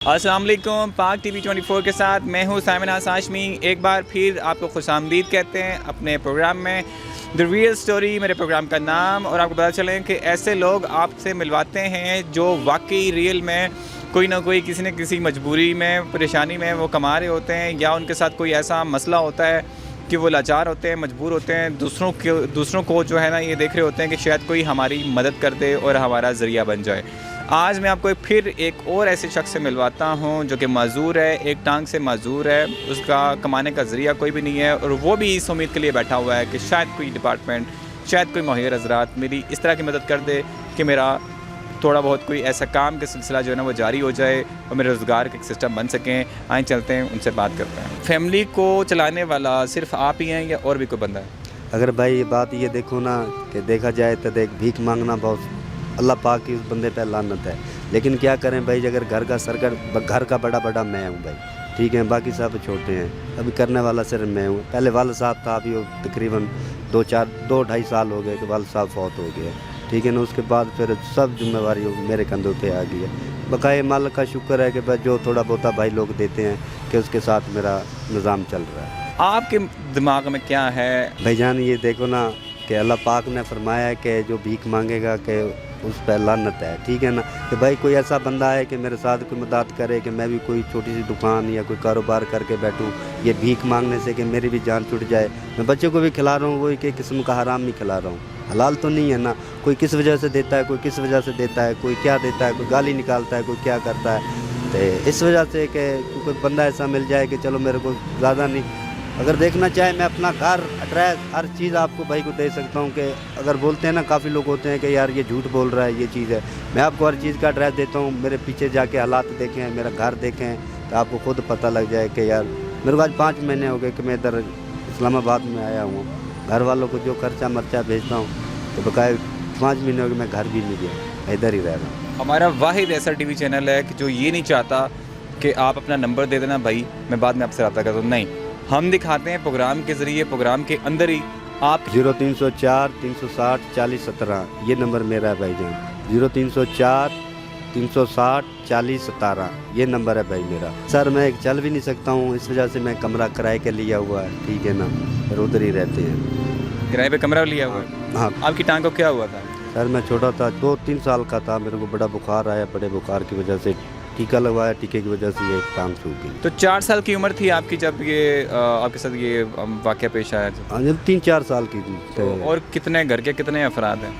अस्सलाम वालेकुम। पाक टीवी 24 के साथ मैं हूँ साइमन हाशमी। एक बार फिर आपको खुशामदीद कहते हैं अपने प्रोग्राम में द रियल स्टोरी, मेरे प्रोग्राम का नाम। और आपको पता चले कि ऐसे लोग आपसे मिलवाते हैं जो वाकई रियल में कोई ना कोई किसी न किसी मजबूरी में, परेशानी में वो कमा रहे होते हैं, या उनके साथ कोई ऐसा मसला होता है कि वो लाचार होते हैं, मजबूर होते हैं, दूसरों को जो है ना ये देख रहे होते हैं कि शायद कोई हमारी मदद कर दे और हमारा ज़रिया बन जाए। आज मैं आपको फिर एक और ऐसे शख्स से मिलवाता हूँ जो कि माजूर है, एक टांग से माजूर है, उसका कमाने का ज़रिया कोई भी नहीं है, और वो भी इस उम्मीद के लिए बैठा हुआ है कि शायद कोई डिपार्टमेंट, शायद कोई मुहैया हज़रात मेरी इस तरह की मदद कर दे कि मेरा थोड़ा बहुत कोई ऐसा काम का सिलसिला जो है ना वो जारी हो जाए और मेरे रोज़गार का एक सिस्टम बन सकें। आइए चलते हैं, उनसे बात करते हैं। फैमिली को चलाने वाला सिर्फ आप ही हैं या और भी कोई बंदा है? अगर भाई ये बात ये देखो ना कि देखा जाए तो देख, भीख मांगना बहुत अल्लाह पाक की उस बंदे पे लानत है। लेकिन क्या करें भाई, अगर घर का बड़ा मैं हूँ भाई, ठीक है, बाकी सब छोटे हैं। अभी करने वाला सिर्फ मैं हूँ। पहले वाल साहब था, अभी वो तकरीबन 2-2.5 साल हो गए कि वाल साहब फौत हो गए, ठीक है ना। उसके बाद फिर सब जिम्मेवारी मेरे कंधों पे आ गई है। बकाए मालिक का शुक्र है कि बस जो थोड़ा बहुत भाई लोग देते हैं कि उसके साथ मेरा निज़ाम चल रहा है। आपके दिमाग में क्या है भाईजान? ये देखो ना कि अल्लाह पाक ने फरमाया है कि जो भीख मांगेगा कि उस पर लानत है, ठीक है ना। कि भाई कोई ऐसा बंदा है कि मेरे साथ कोई मदद करे कि मैं भी कोई छोटी सी दुकान या कोई कारोबार करके बैठूं, ये भीख मांगने से कि मेरी भी जान छूट जाए। मैं बच्चों को भी खिला रहा हूँ, वही कि किस्म का हराम नहीं खिला रहा हूँ, हलाल तो नहीं है ना। कोई किस वजह से देता है, कोई किस वजह से देता है, कोई क्या देता है, कोई गाली निकालता है, कोई क्या करता है। तो इस वजह से कि कोई बंदा ऐसा मिल जाए कि चलो मेरे को ज़्यादा नहीं, अगर देखना चाहे मैं अपना घर, एड्रेस, हर चीज़ आपको भाई को दे सकता हूँ। कि अगर बोलते हैं ना, काफ़ी लोग होते हैं कि यार ये झूठ बोल रहा है, ये चीज़ है, मैं आपको हर चीज़ का एड्रेस देता हूँ। मेरे पीछे जाके हालात देखें, मेरा घर देखें, तो आपको खुद पता लग जाए कि यार मेरे को आज 5 महीने हो गए कि मैं इधर इस्लामाबाद में आया हूँ। घर वालों को जो खर्चा मर्चा भेजता हूँ, तो बकाए 5 महीने हो गए मैं घर भी नहीं गया, इधर ही रह रहा हूँ। हमारा वाहिद ऐसा टीवी चैनल है कि जो ये नहीं चाहता कि आप अपना नंबर दे देना भाई, मैं बाद में आपसे रब्ता करता हूँ। नहीं, हम दिखाते हैं प्रोग्राम के ज़रिए, प्रोग्राम के अंदर ही आप 0304 360 40 17 ये नंबर मेरा है भाईजान। 0304 360 40 17 ये नंबर है भाई मेरा। सर मैं एक चल भी नहीं सकता हूँ, इस वजह से मैं कमरा किराए के लिया हुआ है, ठीक है ना, फिर उधर ही रहते हैं। किराए पे कमरा लिया हुआ है? हाँ। आपकी टांग को क्या हुआ था? सर मैं छोटा था, 2-3 साल का था, मेरे को बड़ा बुखार आया, बड़े बुखार की वजह से टीका लगवाया, टीके की वजह से ये टांग सूख गई। तो 4 साल की उम्र थी आपकी जब ये आपके साथ ये वाक़या पेश आया था? हाँ, जब 3-4 साल की थी। तो और कितने घर के कितने अफराद हैं?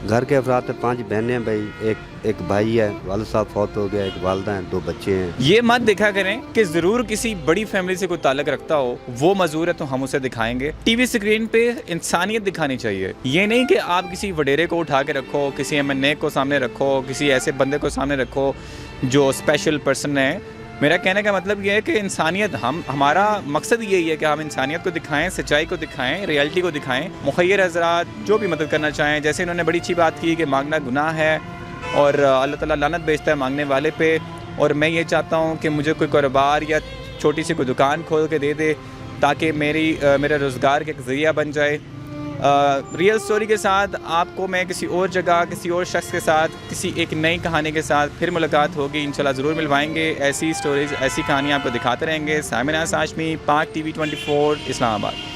घर के अफराद है 5 बहनें हैं भाई, एक भाई है, वालिद साहब फौत हो गया, एक वालदा हैं, 2 बच्चे हैं। ये मत देखा करें कि ज़रूर किसी बड़ी फैमिली से कोई ताल्लुक़ रखता हो, वो मजदूर है तो हम उसे दिखाएंगे। टीवी स्क्रीन पे इंसानियत दिखानी चाहिए। ये नहीं कि आप किसी वडेरे को उठा के रखो, किसी एमएनए को सामने रखो, किसी ऐसे बंदे को सामने रखो जो स्पेशल पर्सन है। मेरा कहने का मतलब ये है कि इंसानियत, हमारा मकसद यही है कि हम इंसानियत को दिखाएं, सच्चाई को दिखाएं, रियलिटी को दिखाएं। मुखय्यर हज़रात जो भी मदद करना चाहें, जैसे इन्होंने बड़ी अच्छी बात की कि मांगना गुनाह है और अल्लाह ताला लानत भेजता है मांगने वाले पे। और मैं ये चाहता हूँ कि मुझे कोई कारोबार या छोटी सी कोई दुकान खोल के दे दे ताकि मेरे रोज़गार का एक ज़रिया बन जाए। रियल स्टोरी के साथ आपको मैं किसी और जगह, किसी और शख्स के साथ, किसी एक नई कहानी के साथ फिर मुलाकात होगी, इंशाल्लाह ज़रूर मिलवाएंगे। ऐसी स्टोरीज़, ऐसी कहानियाँ आपको दिखाते रहेंगे। साइमन हाशमी, पाक टीवी 24, इस्लामाबाद।